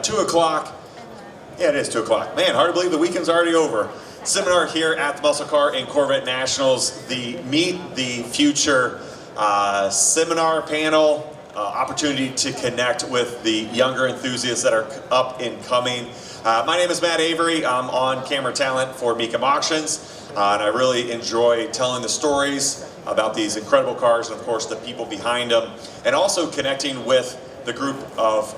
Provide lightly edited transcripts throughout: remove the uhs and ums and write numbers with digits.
2 o'clock. Yeah, it is 2 o'clock. Man, hard to believe the weekend's already over. Seminar here at the Muscle Car and Corvette Nationals, the Meet the Future seminar panel, opportunity to connect with the younger enthusiasts that are up and coming. My name is Matt Avery. I'm on camera talent for MCACN Auctions, and I really enjoy telling the stories about these incredible cars and of course the people behind them, and also connecting with the group of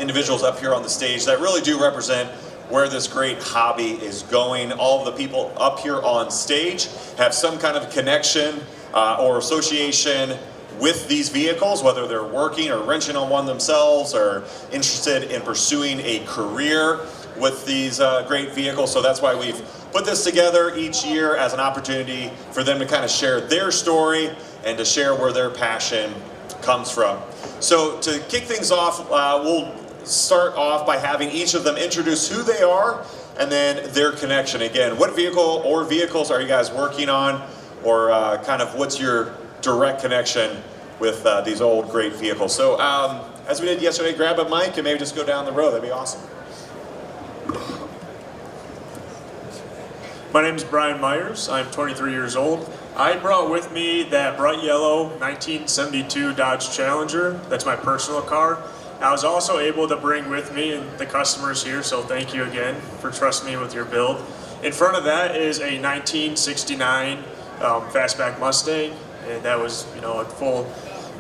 individuals up here on the stage that really do represent where this great hobby is going. All of the people up here on stage have some kind of connection or association with these vehicles, whether they're working or wrenching on one themselves or interested in pursuing a career with these great vehicles. So that's why we've put this together each year as an opportunity for them to kind of share their story and to share where their passion comes from. So to kick things off, we'll start off by having each of them introduce who they are and then their connection. Again, what vehicle or vehicles are you guys working on, or kind of what's your direct connection with these old great vehicles? So as we did yesterday, grab a mic and maybe just go down the row. That'd be awesome. My name is Brian Myers. I'm 23 years old. I brought with me that bright yellow 1972 Dodge Challenger. That's my personal car. I was also able to bring with me and the customers here, so thank you again for trusting me with your build. In front of that is a 1969 Fastback Mustang, and that was, you know, a full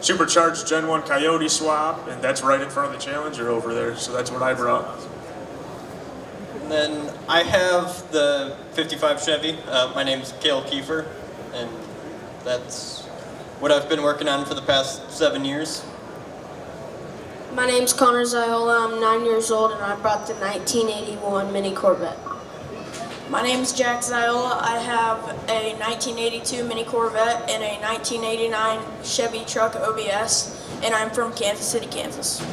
supercharged Gen 1 Coyote swap, and that's right in front of the Challenger over there, so that's what I brought. And then I have the 55 Chevy. My name's Cale Kiefer, and that's what I've been working on for the past 7 years. My name's Connor Ziola. I'm 9 years old, and I brought the 1981 Mini Corvette. My name's Jack Ziola. I have a 1982 Mini Corvette and a 1989 Chevy truck OBS, and I'm from Kansas City, Kansas.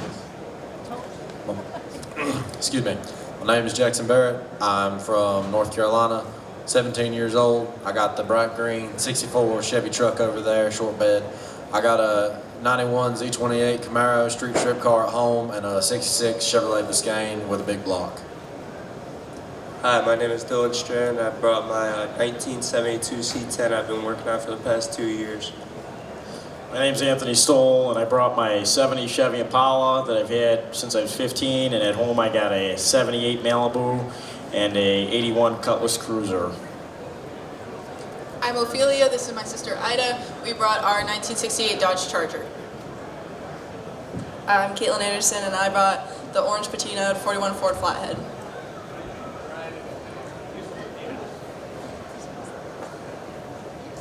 Excuse me. My name is Jackson Barrett. I'm from North Carolina, 17 years old. I got the bright green 64 Chevy truck over there, short bed. I got a 91 Z28 Camaro street strip car at home and a 66 Chevrolet Biscayne with a big block. Hi, my name is Dylan Strand. I brought my 1972 C10 I've been working on for the past 2 years. My name's Anthony Stoll, and I brought my 70 Chevy Impala that I've had since I was 15, and at home I got a 78 Malibu and a 81 Cutlass Cruiser. I'm Ophelia, this is my sister Ida. We brought our 1968 Dodge Charger. I'm Caitlin Anderson, and I brought the orange patina 41 Ford Flathead.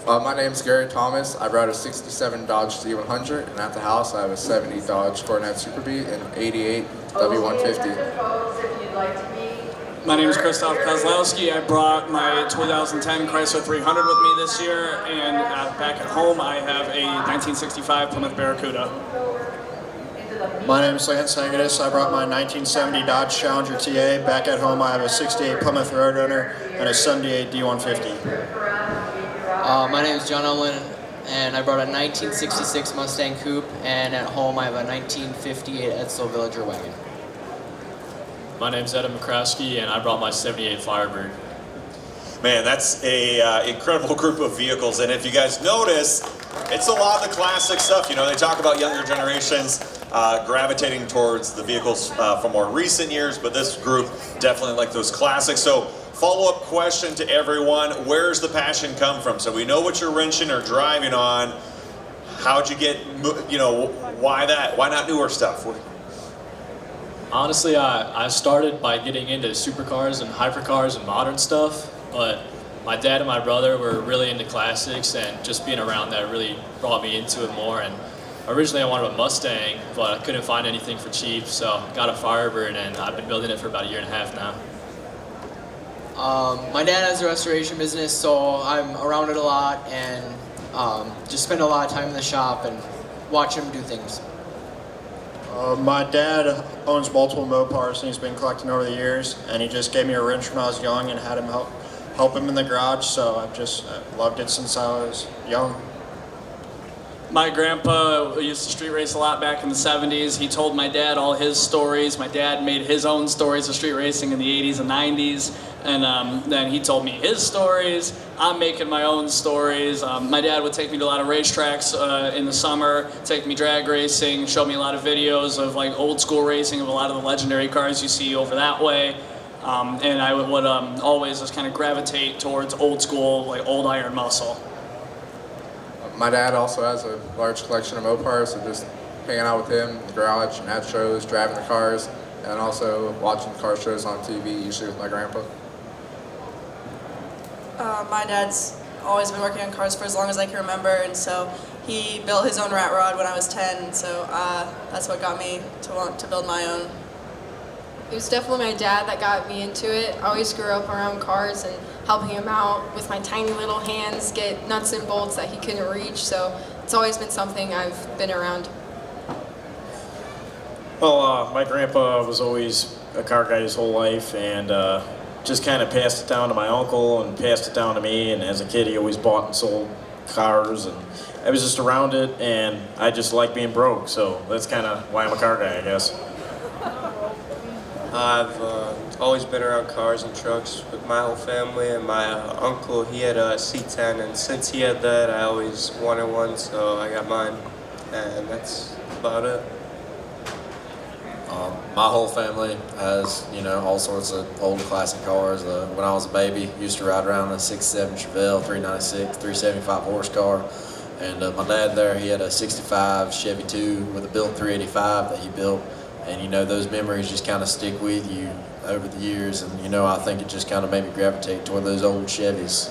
My name's Gary Thomas. I brought a 67 Dodge Z100, and at the house I have a 70 Dodge Coronet Super Beat and 88 W150. My name is Christoph Kozlowski. I brought my 2010 Chrysler 300 with me this year, and back at home I have a 1965 Plymouth Barracuda. My name is Lance Sangadis. I brought my 1970 Dodge Challenger TA. Back at home I have a 68 Plymouth Roadrunner and a 78 D150. My name is John Owen, and I brought a 1966 Mustang Coupe, and at home I have a 1958 Edsel Villager wagon. My name's Adam McCraskey, and I brought my 78 Firebird. Man, that's a incredible group of vehicles, and if you guys notice, it's a lot of the classic stuff. You know, they talk about younger generations gravitating towards the vehicles from more recent years, but this group definitely like those classics. So follow-up question to everyone, where's the passion come from? So we know what you're wrenching or driving on. How'd you get, you know, why that? Why not newer stuff? Honestly, I started by getting into supercars and hypercars and modern stuff, but my dad and my brother were really into classics, and just being around that really brought me into it more. And originally I wanted a Mustang, but I couldn't find anything for cheap, so got a Firebird, and I've been building it for about 1.5 years now. My dad has a restoration business, so I'm around it a lot, and just spend a lot of time in the shop and watch him do things. My dad owns multiple Mopars, and he's been collecting over the years, and he just gave me a wrench when I was young and had him help him in the garage, so I've just loved it since I was young. My grandpa used to street race a lot back in the 70s. He told my dad all his stories. My dad made his own stories of street racing in the 80s and 90s. And then he told me his stories. I'm making my own stories. My dad would take me to a lot of racetracks in the summer, take me drag racing, show me a lot of videos of like old school racing of a lot of the legendary cars you see over that way. And I would always just kind of gravitate towards old school, like old iron muscle. My dad also has a large collection of Mopars, so just hanging out with him in the garage and at shows, driving the cars, and also watching car shows on TV, usually with my grandpa. My dad's always been working on cars for as long as I can remember, and so he built his own rat rod when I was 10, so that's what got me to want to build my own. It was definitely my dad that got me into it. I always grew up around cars and helping him out with my tiny little hands get nuts and bolts that he couldn't reach, so it's always been something I've been around. Well, my grandpa was always a car guy his whole life, and just kind of passed it down to my uncle and passed it down to me, and as a kid he always bought and sold cars, and I was just around it, and I just like being broke, so that's kind of why I'm a car guy, I guess. I've always been around cars and trucks with my whole family, and my uncle, he had a C10, and since he had that, I always wanted one, so I got mine, and that's about it. My whole family has, you know, all sorts of old classic cars. When I was a baby, used to ride around in a 67 Chevelle, 396, 375 horse car. And my dad there, he had a 65 Chevy 2 with a built 385 that he built. And, you know, those memories just kind of stick with you over the years. And, you know, I think it just kind of made me gravitate toward those old Chevys.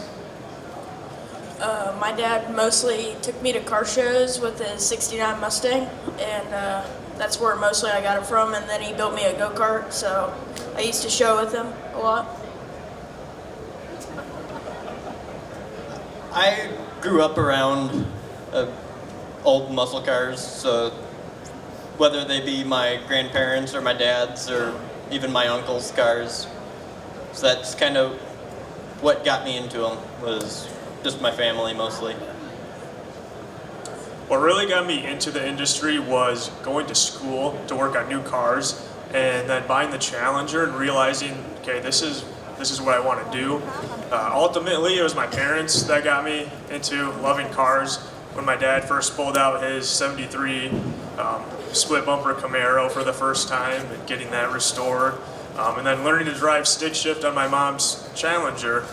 My dad mostly took me to car shows with his 69 Mustang, and that's where mostly I got it from, and then he built me a go-kart, so I used to show with him a lot. I grew up around old muscle cars, so whether they be my grandparents or my dad's or even my uncle's cars. So that's kind of what got me into them, was just my family mostly. What really got me into the industry was going to school to work on new cars, and then buying the Challenger and realizing, okay, this is what I want to do. Ultimately, it was my parents that got me into loving cars. When my dad first pulled out his '73 split bumper Camaro for the first time and getting that restored, and then learning to drive stick shift on my mom's Challenger.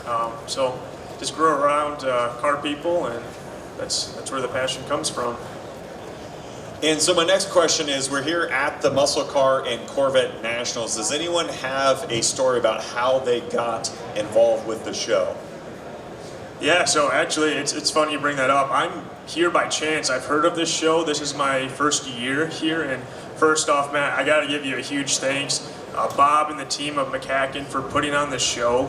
So just grew around car people, and that's where the passion comes from. And so my next question is, we're here at the Muscle Car and Corvette Nationals. Does anyone have a story about how they got involved with the show? Yeah, so actually, it's funny you bring that up. I'm here by chance. I've heard of this show. This is my first year here, and first off, Matt, I got to give you a huge thanks. Bob and the team of MCACN for putting on this show.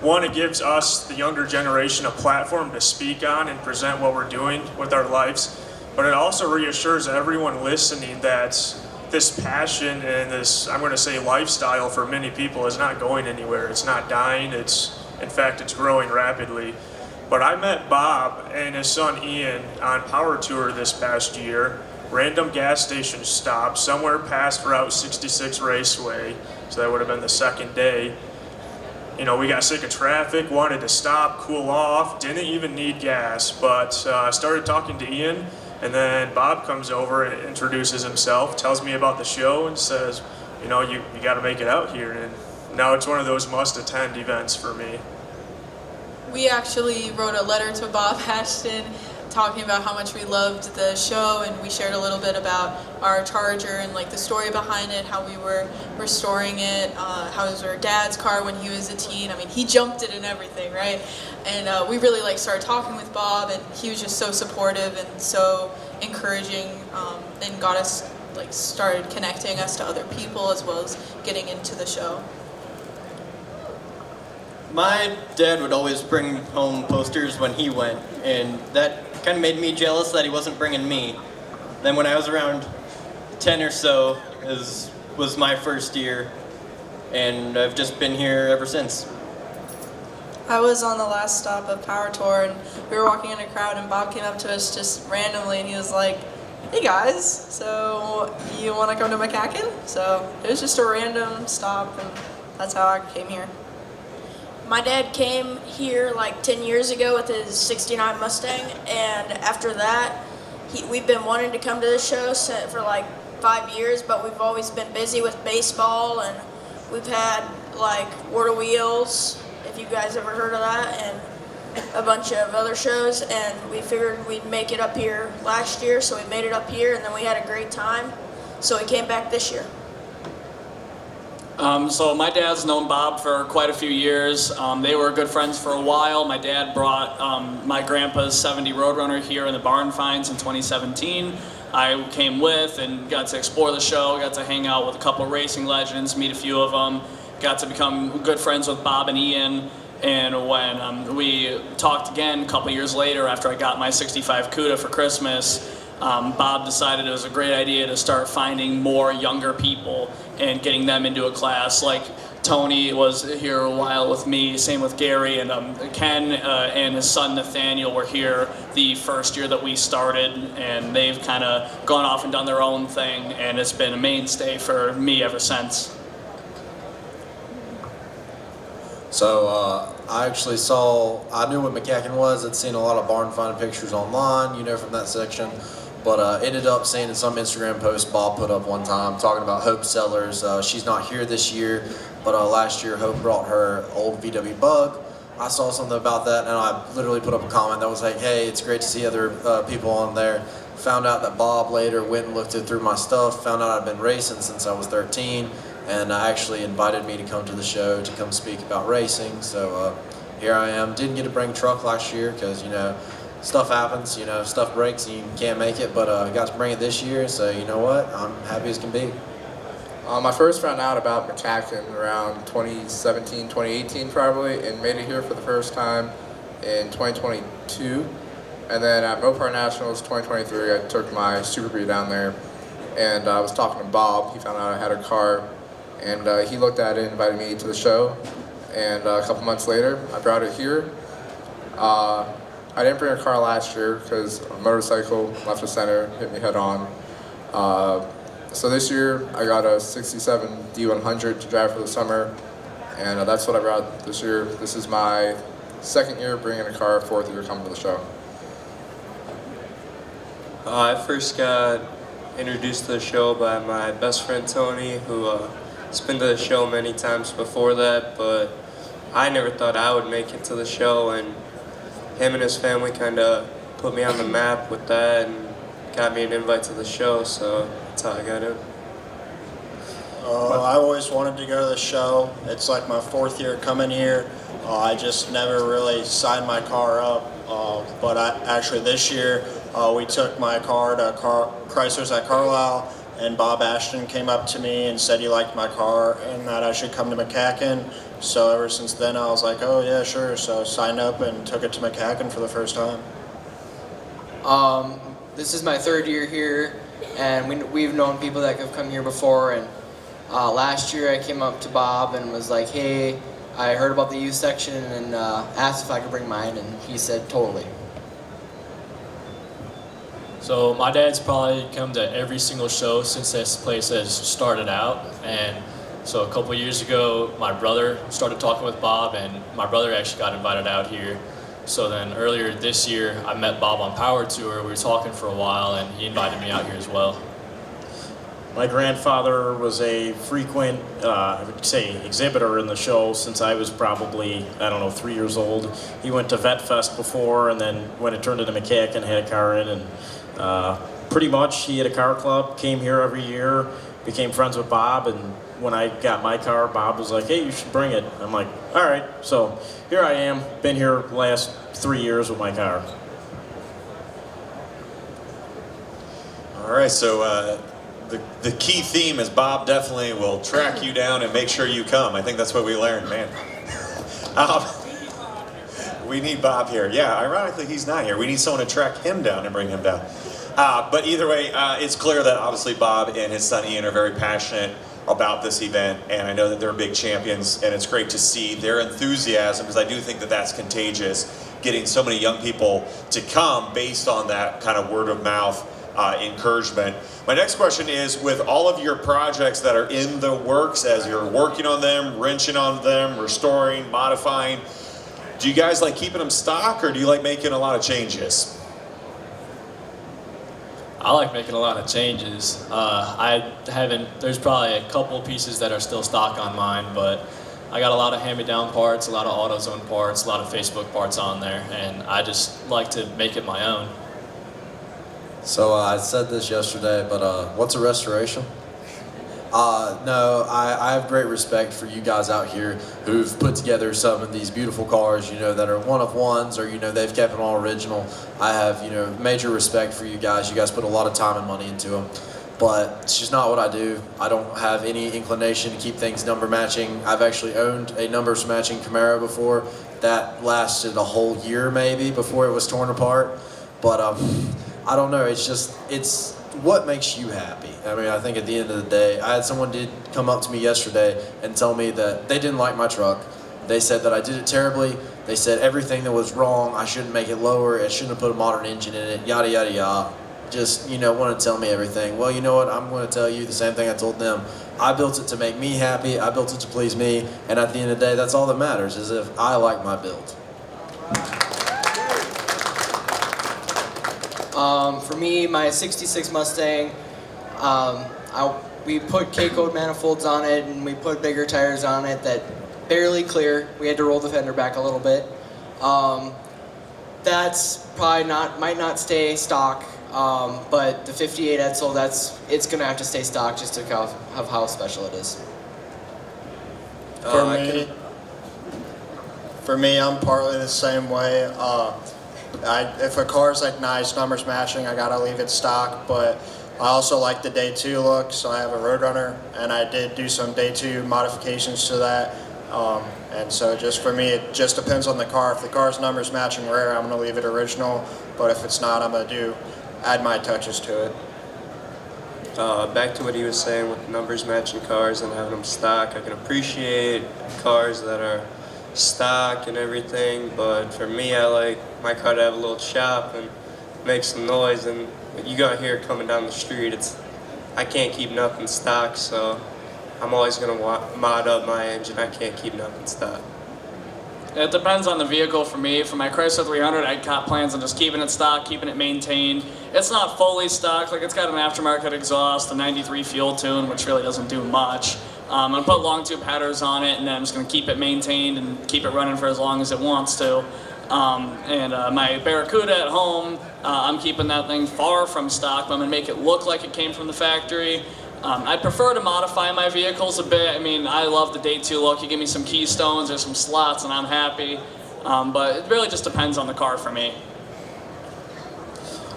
One, it gives us, the younger generation, a platform to speak on and present what we're doing with our lives. But it also reassures everyone listening that this passion and this, I'm going to say, lifestyle for many people is not going anywhere. It's not dying. In fact, it's growing rapidly. But I met Bob and his son Ian on Power Tour this past year. Random gas station stop somewhere past Route 66 Raceway. So that would have been the second day. You know, we got sick of traffic, wanted to stop, cool off, didn't even need gas, but started talking to Ian, and then Bob comes over and introduces himself, tells me about the show, and says, you know, you got to make it out here, and now it's one of those must-attend events for me. We actually wrote a letter to Bob Ashton talking about how much we loved the show, and we shared a little bit about our Charger and like the story behind it, how we were restoring it, how it was our dad's car when he was a teen. I mean, he jumped it and everything, right? And we really like started talking with Bob, and he was just so supportive and so encouraging, and got us like started connecting us to other people as well as getting into the show. My dad would always bring home posters when he went, and that kind of made me jealous that he wasn't bringing me. Then when I was around 10 or so, was my first year, and I've just been here ever since. I was on the last stop of Power Tour, and we were walking in a crowd, and Bob came up to us just randomly, and he was like, "Hey guys, so you want to come to MCACN?" So it was just a random stop, and that's how I came here. My dad came here like 10 years ago with his '69 Mustang, and after that, we've been wanting to come to this show for like 5 years, but we've always been busy with baseball, and we've had like War of Wheels, if you guys ever heard of that, and a bunch of other shows, and we figured we'd make it up here last year, so we made it up here, and then we had a great time, so we came back this year. So my dad's known Bob for quite a few years. They were good friends for a while. My dad brought my grandpa's 70 Roadrunner here in the barn finds in 2017. I came with and got to explore the show, got to hang out with a couple racing legends, meet a few of them, got to become good friends with Bob and Ian. And when we talked again a couple years later after I got my 65 CUDA for Christmas, Bob decided it was a great idea to start finding more younger people and getting them into a class. Like Tony was here a while with me, same with Gary, and Ken and his son Nathaniel were here the first year that we started, and they've kind of gone off and done their own thing, and it's been a mainstay for me ever since. So I actually I knew what MCACN was. I'd seen a lot of barn finding pictures online, from that section. But ended up seeing in some Instagram post Bob put up one time talking about Hope Sellers. She's not here this year, but last year Hope brought her old VW Bug. I saw something about that, and I literally put up a comment that was like, "Hey, it's great to see other people on there." Found out that Bob later went and looked through my stuff, found out I'd been racing since I was 13, and actually invited me to come to the show to come speak about racing. So here I am. Didn't get to bring truck last year because, stuff happens, stuff breaks and you can't make it, but I got to bring it this year, so you know what? I'm happy as can be. I first found out about MCACN around 2017, 2018 probably, and made it here for the first time in 2022. And then at Mopar Nationals 2023, I took my Super Bee down there, and I was talking to Bob. He found out I had a car, and he looked at it and invited me to the show. And a couple months later, I brought it here. I didn't bring a car last year because a motorcycle left the center, hit me head on. So this year I got a 67 D100 to drive for the summer, and that's what I brought this year. This is my second year bringing a car, fourth year coming to the show. I first got introduced to the show by my best friend Tony, who has been to the show many times before that, but I never thought I would make it to the show, and him and his family kind of put me on the map with that and got me an invite to the show, so that's how I got in. I always wanted to go to the show. It's like my fourth year coming here. I just never really signed my car up, but actually this year we took my car to Chrysler's at Carlisle, and Bob Ashton came up to me and said he liked my car and that I should come to MCACN. So ever since then I was like, oh yeah, sure. So signed up and took it to MCACN for the first time. This is my third year here, and we've known people that have come here before. And last year I came up to Bob and was like, hey, I heard about the youth section and asked if I could bring mine, and he said totally. So my dad's probably come to every single show since this place has started out, and so a couple years ago my brother started talking with Bob, and my brother actually got invited out here. So then earlier this year I met Bob on Power Tour. We were talking for a while and he invited me out here as well. My grandfather was a frequent, I would say, exhibitor in the show since I was probably, 3 years old. He went to Vet Fest before, and then when it turned into MCACN, had a car in, and pretty much he had a car club, came here every year, became friends with Bob, and when I got my car, Bob was like, hey, you should bring it. I'm like, all right. So here I am, been here the last 3 years with my car. All right, so the key theme is Bob definitely will track you down and make sure you come. I think that's what we learned, man. We need Bob here. Yeah, ironically, he's not here. We need someone to track him down and bring him down. But either way, it's clear that obviously Bob and his son Ian are very passionate about this event, and I know that they're big champions, and it's great to see their enthusiasm, because I do think that that's contagious, getting so many young people to come based on that kind of word of mouth encouragement. My next question is, with all of your projects that are in the works, as you're working on them, wrenching on them, restoring, modifying, do you guys like keeping them stock, or do you like making a lot of changes? I like making a lot of changes. There's probably a couple pieces that are still stock on mine, but I got a lot of hand-me-down parts, a lot of AutoZone parts, a lot of Facebook parts on there, and I just like to make it my own. So I said this yesterday, but what's a restoration? No, I have great respect for you guys out here who've put together some of these beautiful cars, you know, that are one-of-ones, or, you know, they've kept them all original. I have, you know, major respect for you guys. You guys put a lot of time and money into them. But it's just not what I do. I don't have any inclination to keep things number matching. I've actually owned a numbers matching Camaro before. That lasted a whole year maybe before it was torn apart. But I don't know, it's what makes you happy. I mean, I think at the end of the day, I had someone did come up to me yesterday and tell me that they didn't like my truck. They said that I did it terribly. They said everything that was wrong, I shouldn't make it lower, I shouldn't have put a modern engine in it, yada, yada, yada. Just, you know, want to tell me everything. Well, you know what, I'm going to tell you the same thing I told them. I built it to make me happy, I built it to please me, and at the end of the day, that's all that matters, is if I like my build. For me, my 66 Mustang, we put K-code manifolds on it, and we put bigger tires on it that barely clear. We had to roll the fender back a little bit. That's probably might not stay stock, but the 58 Edsel, it's gonna have to stay stock just to of how special it is. For me, I'm partly the same way. If a car's like nice, numbers matching, I gotta leave it stock, but I also like the day 2 look, so I have a Roadrunner, and I did do some day 2 modifications to that. And so just for me, it just depends on the car. If the car's numbers matching rare, I'm gonna leave it original, but if it's not, I'm gonna add my touches to it. Back to what he was saying with numbers matching cars and having them stock, I can appreciate cars that are stock and everything, but for me, I like my car to have a little chop and make some noise, and you got here coming down the street, I can't keep nothing stock, so I'm always going to mod up my engine. I can't keep nothing stock. It depends on the vehicle for me. For my Chrysler 300, I got plans on just keeping it stock, keeping it maintained. It's not fully stock, like it's got an aftermarket exhaust, a 93 fuel tune, which really doesn't do much. I'm going to put long tube headers on it, and then I'm just going to keep it maintained and keep it running for as long as it wants to. My Barracuda at home, I'm keeping that thing far from stock, but I'm going to make it look like it came from the factory. I prefer to modify my vehicles a bit. I mean, I love the day 2 look. You give me some keystones or some slots and I'm happy. But it really just depends on the car for me.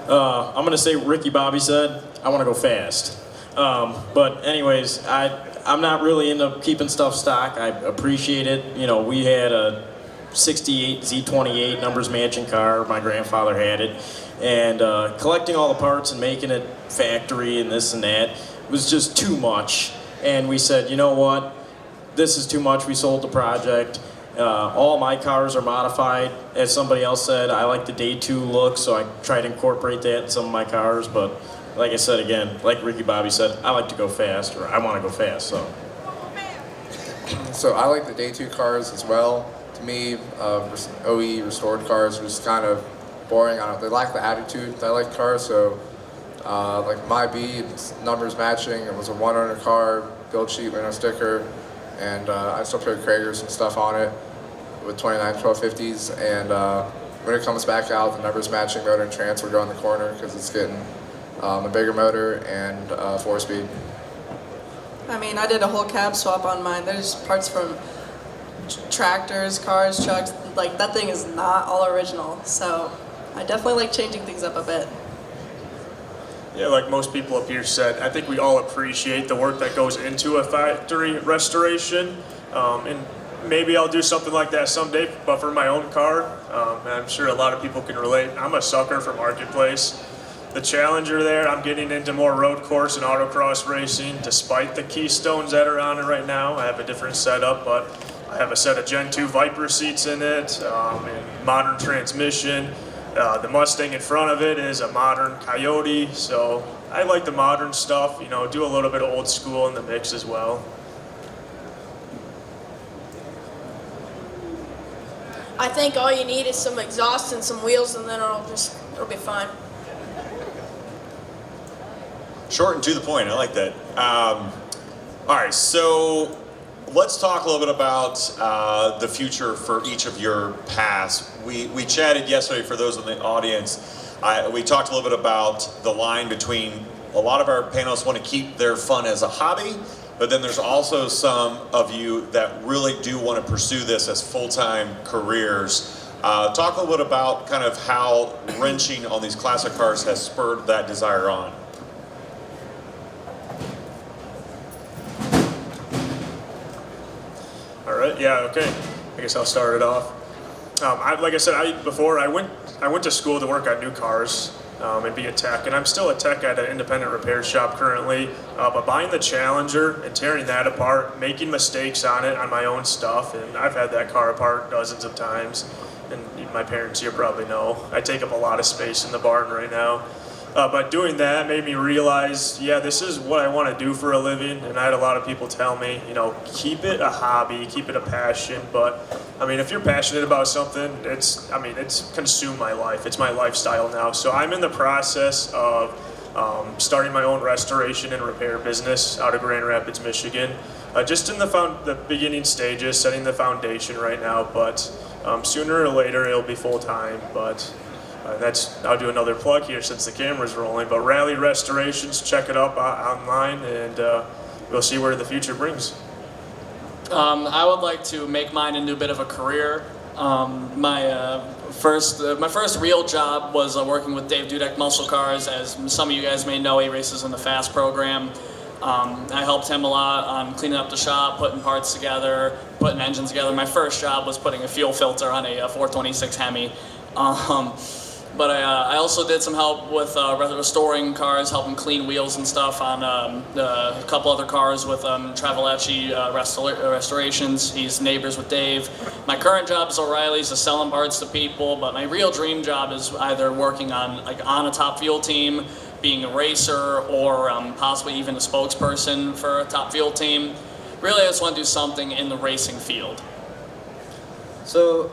I'm going to say Ricky Bobby said, I want to go fast. But anyways, I'm not really into keeping stuff stock. I appreciate it. You know, we had a 68 Z28 numbers matching car. My grandfather had it. And collecting all the parts and making it factory and this and that was just too much. And we said, you know what? This is too much. We sold the project. All my cars are modified. As somebody else said, I like the day 2 look, so I try to incorporate that in some of my cars. But like I said again, like Ricky Bobby said, I like to go fast, or I want to go fast. So I like the day 2 cars as well. To me, OE restored cars are just kind of boring. They lack the attitude that I like cars. So like my B, it's numbers matching. It was a 1-owner car, build sheet, window sticker, and I still put Kragers and stuff on it with 29 1250s. And when it comes back out, the numbers matching motor and trans will go in the corner because it's getting a bigger motor and 4-speed. I mean, I did a whole cab swap on mine. There's parts from tractors, cars, trucks. Like, that thing is not all original. So I definitely like changing things up a bit. Yeah, like most people up here said, I think we all appreciate the work that goes into a factory restoration. And maybe I'll do something like that someday, but for my own car, and I'm sure a lot of people can relate. I'm a sucker for Marketplace. the Challenger there. I'm getting into more road course and autocross racing, despite the Keystones that are on it right now. I have a different setup, but I have a set of Gen 2 Viper seats in it, and modern transmission. The Mustang in front of it is a modern Coyote, so I like the modern stuff, you know, do a little bit of old school in the mix as well. I think all you need is some exhaust and some wheels, and then it'll be fine. Short and to the point. I like that. All right, so let's talk a little bit about the future for each of your paths. We chatted yesterday, for those in the audience. We talked a little bit about the line between, a lot of our panelists want to keep their fun as a hobby, but then there's also some of you that really do want to pursue this as full-time careers. Talk a little bit about kind of how wrenching on these classic cars has spurred that desire on. All right, yeah, okay. I guess I'll start it off. Like I said, before I went to school to work on new cars and be a tech, and I'm still a tech at an independent repair shop currently. But buying the Challenger and tearing that apart, making mistakes on it on my own stuff, and I've had that car apart dozens of times. And my parents here probably know I take up a lot of space in the barn right now. But doing that made me realize, yeah, this is what I want to do for a living. And I had a lot of people tell me, you know, keep it a hobby, keep it a passion. But I mean, if you're passionate about something, it's consumed my life. It's my lifestyle now. So I'm in the process of starting my own restoration and repair business out of Grand Rapids, Michigan. Just in the beginning stages, setting the foundation right now. But sooner or later, it'll be full time. But I'll do another plug here since the camera's rolling, but Rally Restorations, check it up online, and we'll see where the future brings. I would like to make mine into a bit of a career. My first real job was working with Dave Dudek Muscle Cars. As some of you guys may know, he races in the FAST program. I helped him a lot on cleaning up the shop, putting parts together, putting engines together. My first job was putting a fuel filter on a 426 Hemi. But I also did some help with restoring cars, helping clean wheels and stuff on a couple other cars with Travelecci Restorations. He's neighbors with Dave. My current job is O'Reilly's, selling parts to people, but my real dream job is either working on a top fuel team, being a racer, or possibly even a spokesperson for a top fuel team. Really, I just want to do something in the racing field. So,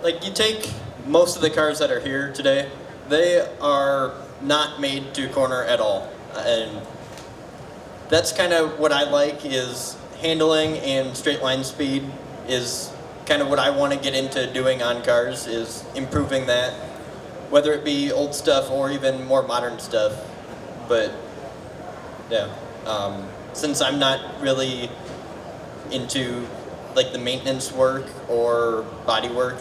you take most of the cars that are here today, they are not made to corner at all. And that's kind of what I like, is handling and straight line speed is kind of what I want to get into doing on cars, is improving that, whether it be old stuff or even more modern stuff. But yeah, since I'm not really into the maintenance work or body work,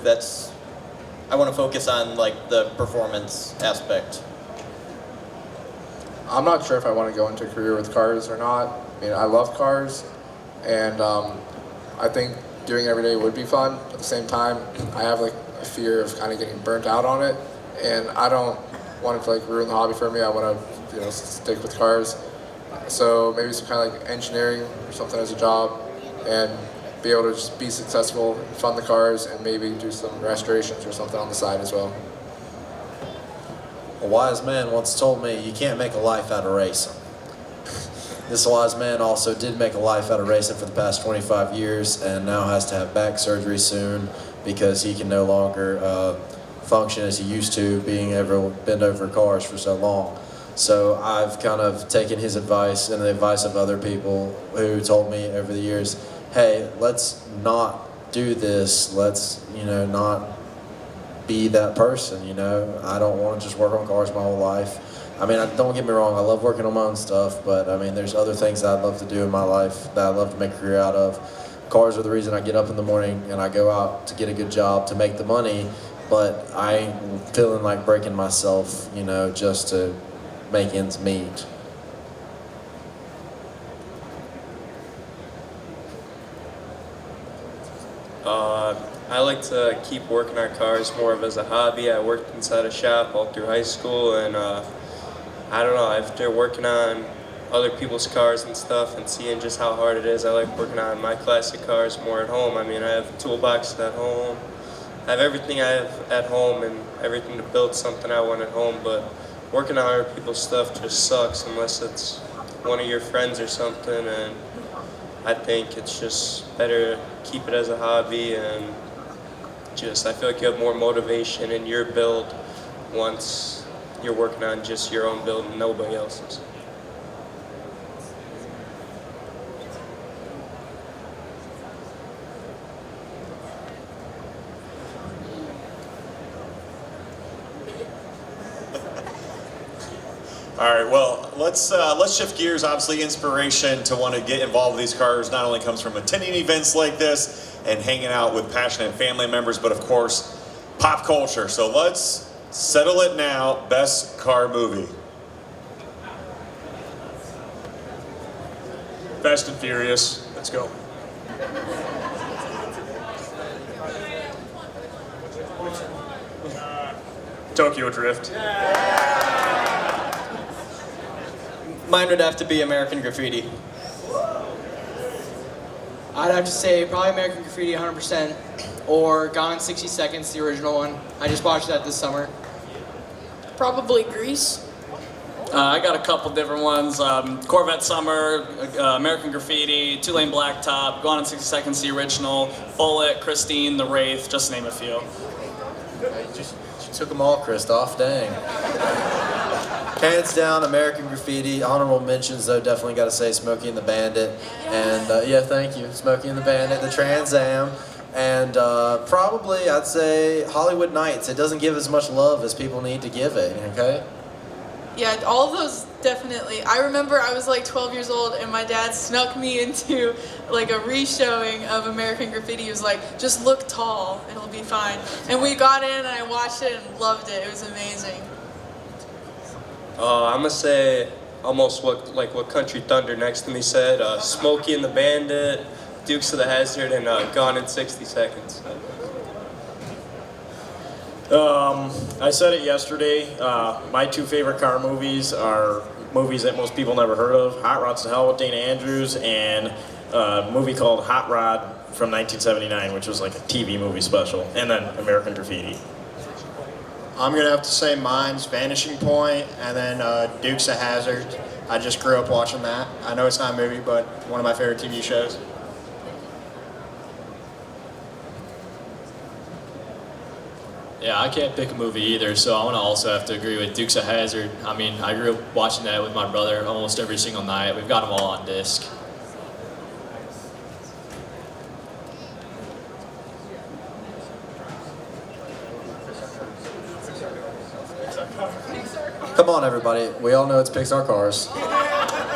I want to focus on the performance aspect. I'm not sure if I want to go into a career with cars or not. I mean, I love cars, and I think doing it every day would be fun. At the same time, I have a fear of kind of getting burnt out on it, and I don't want it to ruin the hobby for me. I want to stick with cars. So maybe some kind of engineering or something as a job, and be able to just be successful, fund the cars, and maybe do some restorations or something on the side as well. A wise man once told me, you can't make a life out of racing. This wise man also did make a life out of racing for the past 25 years and now has to have back surgery soon because he can no longer function as he used to, being able to bend over cars for so long. So I've kind of taken his advice and the advice of other people who told me over the years, hey, let's not do this. Let's, not be that person, I don't want to just work on cars my whole life. I mean, don't get me wrong, I love working on my own stuff, but I mean, there's other things that I'd love to do in my life that I'd love to make a career out of. Cars are the reason I get up in the morning and I go out to get a good job to make the money, but I'm feeling like breaking myself, just to make ends meet. I like to keep working on cars more of as a hobby. I worked inside a shop all through high school, and I don't know, after working on other people's cars and stuff and seeing just how hard it is, I like working on my classic cars more at home. I mean, I have toolboxes at home. I have everything I have at home and everything to build something I want at home, but working on other people's stuff just sucks unless it's one of your friends or something, and I think it's just better to keep it as a hobby, and just I feel like you have more motivation in your build once you're working on just your own build and nobody else's. All right, well, let's shift gears. Obviously, inspiration to want to get involved with these cars not only comes from attending events like this and hanging out with passionate family members, but of course, pop culture. So let's settle it now. Best car movie. Fast and Furious. Let's go. Tokyo Drift. Mine would have to be American Graffiti. I'd have to say probably American Graffiti 100%, or Gone in 60 Seconds, the original one. I just watched that this summer. Probably Grease. I got a couple different ones. Corvette Summer, American Graffiti, Two Lane Blacktop, Gone in 60 Seconds, the original, Bullet, Christine, The Wraith, just to name a few. You took them all, Christoph. Dang. Hands down, American Graffiti. Honorable mentions, though, definitely got to say Smokey and the Bandit. And, yeah, thank you. Smokey and the Bandit, the Trans Am. And probably, I'd say, Hollywood Nights. It doesn't give as much love as people need to give it, okay? Yeah, all of those definitely. I remember I was like 12 years old and my dad snuck me into like a re-showing of American Graffiti. He was like, just look tall, it'll be fine. And we got in and I watched it and loved it. It was amazing. I'm gonna say almost what Country Thunder next to me said. Smokey and the Bandit, Dukes of the Hazzard, and Gone in 60 Seconds. I said it yesterday. My two favorite car movies are movies that most people never heard of: Hot Rods to Hell with Dana Andrews, and a movie called Hot Rod from 1979, which was like a TV movie special, and then American Graffiti. I'm going to have to say mine's Vanishing Point, and then Dukes of Hazzard. I just grew up watching that. I know it's not a movie, but one of my favorite TV shows. Yeah, I can't pick a movie either, so I'm going to also have to agree with Dukes of Hazzard. I mean, I grew up watching that with my brother almost every single night. We've got them all on disc. Come on, everybody. We all know it's Pixar Cars.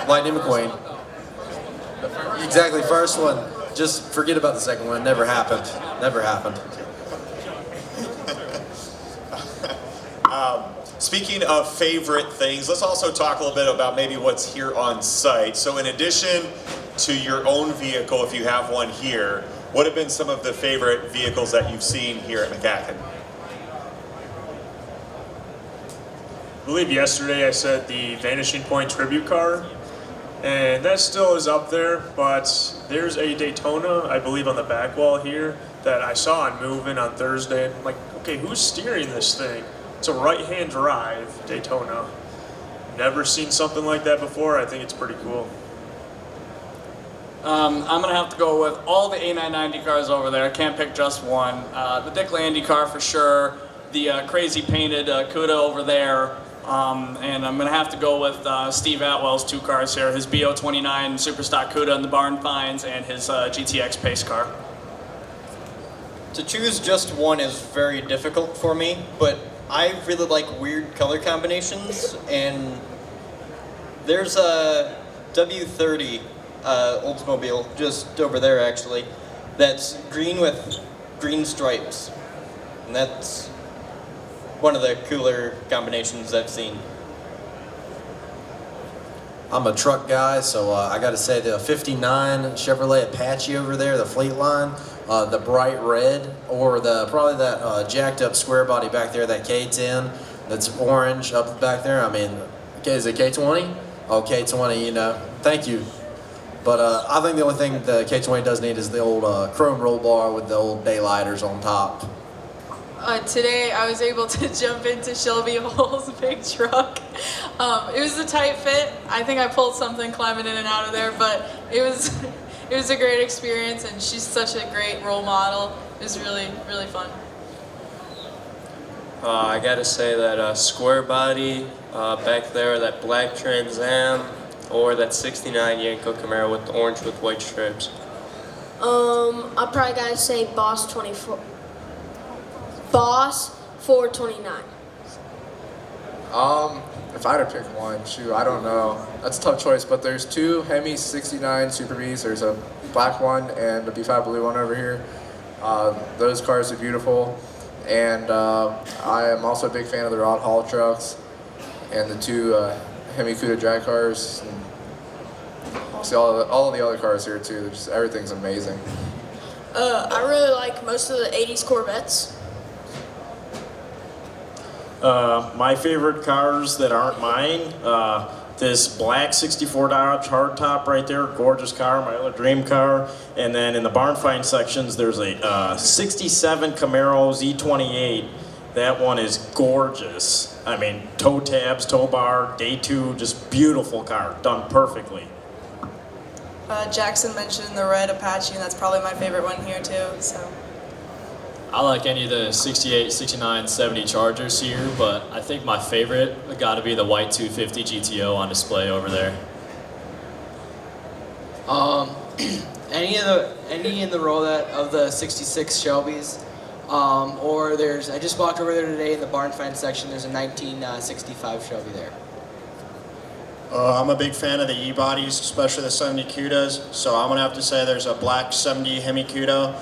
Lightning McQueen. Exactly, first one. Just forget about the second one. It never happened. Never happened. Speaking of favorite things, let's also talk a little bit about maybe what's here on site. So in addition to your own vehicle, if you have one here, what have been some of the favorite vehicles that you've seen here at MCACN? I believe yesterday I said the Vanishing Point tribute car, and that still is up there, but there's a Daytona, I believe, on the back wall here that I saw on Moving on Thursday. I'm like, okay, who's steering this thing? It's a right-hand drive Daytona. Never seen something like that before. I think it's pretty cool. I'm going to have to go with all the A990 cars over there. I can't pick just one. The Dick Landy car for sure. The crazy painted Cuda over there. And I'm going to have to go with Steve Atwell's two cars here. His BO29 Superstock Cuda in the barn finds and his GTX pace car. To choose just one is very difficult for me, but I really like weird color combinations, and there's a W30 Oldsmobile just over there actually that's green with green stripes, and that's one of the cooler combinations I've seen. I'm a truck guy, so I got to say the 59 Chevrolet Apache over there, the Fleet Line, the bright red, or probably that jacked up square body back there, that K10 that's orange up back there. I mean, Is it K20? Oh, K20, you know, thank you. But I think the only thing the K20 does need is the old chrome roll bar with the old daylighters on top. Today I was able to jump into Shelby Hull's big truck. It was a tight fit. I think I pulled something climbing in and out of there, but it was it was a great experience, and she's such a great role model. It was really, really fun. I gotta say that square body back there, that black Trans Am, or that 69 Yanko Camaro with the orange with white strips. I probably gotta say Boss 24. Boss 429. If I had to pick one, shoot, I don't know. That's a tough choice, but there's two Hemi 69 Super Bs. There's a black one and a B5 blue one over here. Those cars are beautiful. And I am also a big fan of the Rod Hall trucks and the two Hemi Cuda drag cars. And see all the other cars here too. Just everything's amazing. I really like most of the 80s Corvettes. My favorite cars that aren't mine, this black 64 Dodge hardtop right there, gorgeous car, my other dream car. And then in the barn find sections, there's a 67 Camaro Z28. That one is gorgeous. I mean, toe tabs, tow bar, day two, just beautiful car, done perfectly. Jackson mentioned the red Apache, and that's probably my favorite one here too. So. I like any of the 68, 69, 70 Chargers here, but I think my favorite got to be the white 250 GTO on display over there. Any in the row of the 66 Shelbys, or I just walked over there today in the barn find section. There's a 1965 Shelby there. I'm a big fan of the E-bodies, especially the 70 Cudas. So I'm gonna have to say there's a black 70 Hemi Cuda.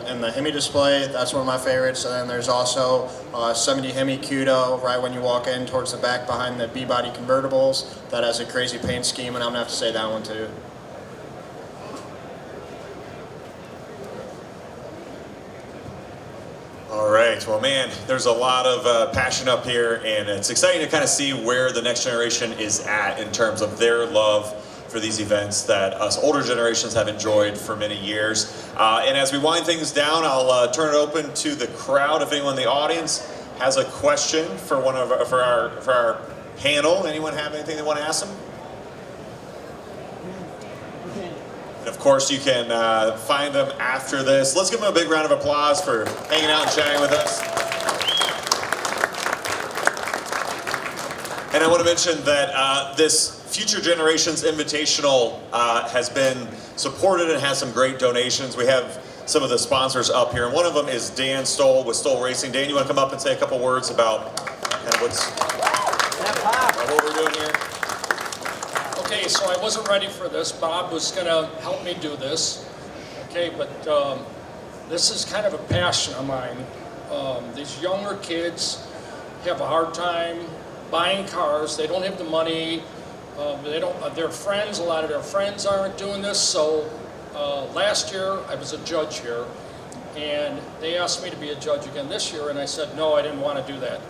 In the Hemi display, that's one of my favorites. And then there's also 70 Hemi Cuda right when you walk in towards the back behind the B-body convertibles. That has a crazy paint scheme, and I'm gonna have to say that one too. All right, well, man, there's a lot of passion up here, and it's exciting to kind of see where the next generation is at in terms of their love for these events that us older generations have enjoyed for many years. And as we wind things down, I'll turn it open to the crowd. If anyone in the audience has a question for our panel, anyone have anything they want to ask them? And of course, you can find them after this. Let's give them a big round of applause for hanging out and chatting with us. And I want to mention that this Future Generations Invitational has been supported and has some great donations. We have some of the sponsors up here, and one of them is Dan Stoll with Stoll Racing. Dan, you want to come up and say a couple words about kind of what we're doing here? Okay, so I wasn't ready for this. Bob was going to help me do this. Okay, but this is kind of a passion of mine. These younger kids have a hard time buying cars. They don't have the money. Their friends, a lot of their friends aren't doing this. So last year I was a judge here, and they asked me to be a judge again this year, and I said no, I didn't want to do that.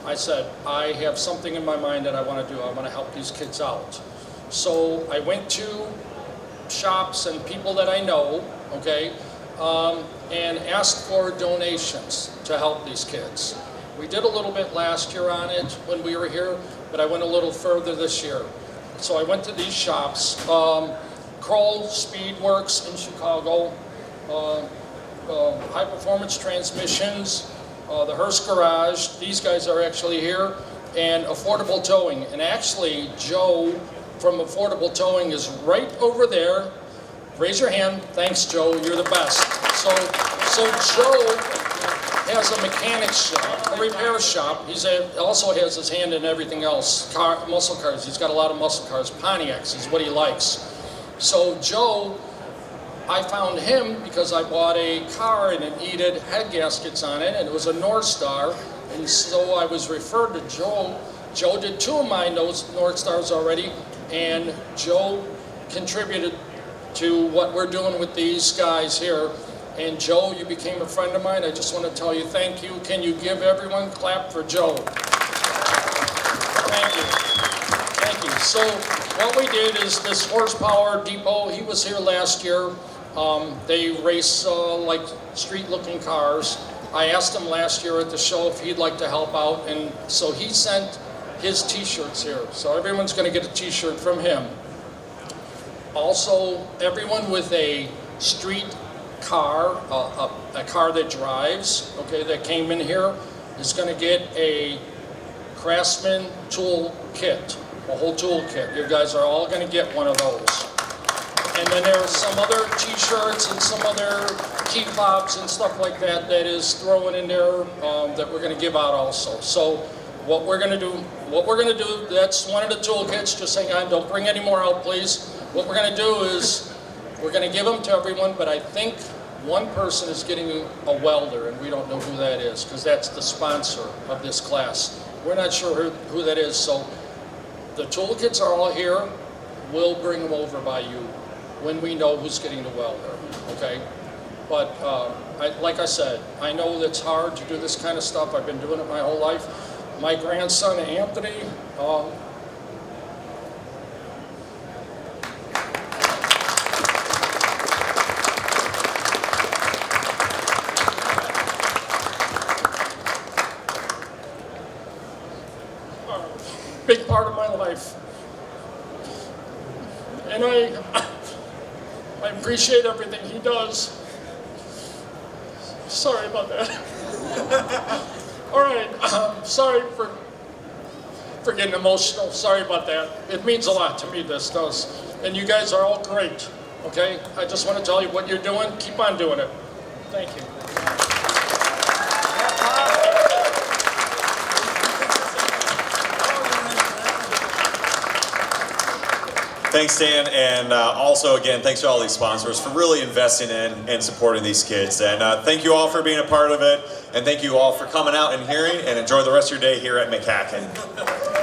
I said I have something in my mind that I want to do. I want to help these kids out. So I went to shops and people that I know, okay, and asked for donations to help these kids. We did a little bit last year on it when we were here, but I went a little further this year. So I went to these shops, Kroll Speed Works in Chicago, High Performance Transmissions, the Hearst Garage, these guys are actually here, and Affordable Towing. And actually, Joe from Affordable Towing is right over there. Raise your hand. Thanks, Joe. You're the best. So Joe has a mechanic shop, a repair shop. He also has his hand in everything else. Muscle cars. He's got a lot of muscle cars. Pontiacs is what he likes. So Joe, I found him because I bought a car and it needed head gaskets on it, and it was a North Star. And so I was referred to Joe. Joe did two of my North Stars already, and Joe contributed to what we're doing with these guys here. And Joe, you became a friend of mine. I just want to tell you thank you. Can you give everyone a clap for Joe? Thank you. So what we did is this horsepower depot, he was here last year. They race like street-looking cars. I asked him last year at the show if he'd like to help out, and so he sent his t-shirts here. So everyone's going to get a t-shirt from him. Also, everyone with a street car, a car that drives, okay, that came in here, is going to get a Craftsman tool kit, a whole tool kit. You guys are all going to get one of those. And then there are some other t-shirts and some other key fobs and stuff like that that is thrown in there that we're going to give out also. So what we're going to do, that's one of the tool kits. Just hang on, don't bring any more out, please. What we're going to do is we're going to give them to everyone, but I think one person is getting a welder, and we don't know who that is because that's the sponsor of this class. We're not sure who that is, so the toolkits are all here. We'll bring them over by you when we know who's getting the welder, okay? But like I said, I know it's hard to do this kind of stuff. I've been doing it my whole life. My grandson, Anthony, big part of my life. And I appreciate everything he does. Sorry about that. All right, sorry for getting emotional. Sorry about that. It means a lot to me, this does. And you guys are all great, okay? I just want to tell you what you're doing. Keep on doing it. Thank you. Thanks, Dan, and also, again, thanks to all these sponsors for really investing in and supporting these kids. And thank you all for being a part of it, and thank you all for coming out and hearing, and enjoy the rest of your day here at MCACN.